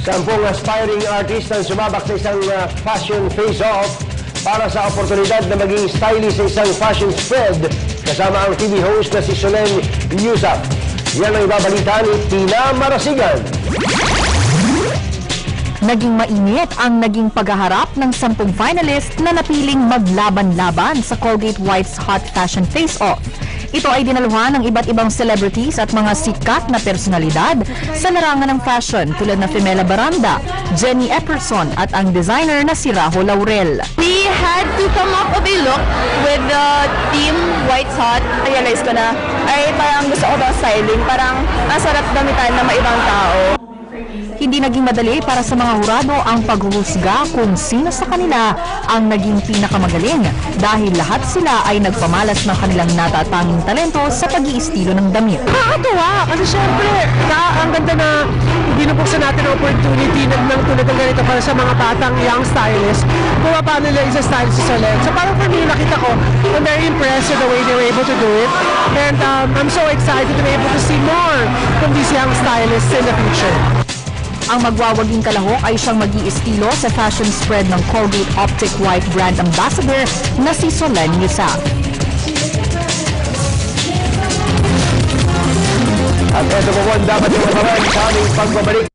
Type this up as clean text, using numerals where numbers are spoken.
10 aspiring artist ang sumabak sa isang fashion face-off para sa oportunidad na maging stylist sa isang fashion spread kasama ang TV host na si Solen Yusaf. Yan ang ibabalita ni Tina Marasigan. Naging mainit ang naging paghaharap ng 10 finalist na napiling maglaban-laban sa Colgate White's Hot Fashion Face-Off. Ito ay dinaluhan ng iba't ibang celebrities at mga sikat na personalidad sa larangan ng fashion tulad na Femela Baranda, Jenny Epperson at ang designer na si Raho Laurel. We had to come up with a look with the team White's Hot. Realize ko na, ay parang gusto ko daw styling, parang masarap gamitan ng maibang tao. Hindi naging madali para sa mga hurado ang paghuhusga kung sino sa kanila ang naging pinakamagaling dahil lahat sila ay nagpamalas ng kanilang natatanging talento sa pag-iistilo ng damit. Nakakatuwa kasi syempre ang ganda na binubuksan natin ang opportunity ng tulad ng ganito para sa mga batang young stylist kung paano nila isa-stylist si Solen. So parang for me, nakita ko, I'm very impressed with the way they were able to do it. And I'm so excited to be able to see more from these young stylists in the future. Ang magwawaging kalahok ay siyang mag-iistilo sa fashion spread ng Colgate Optic White brand ambassador na si Solen Yusaf. At ito po dapat yung maraming sa aming pagbabalik.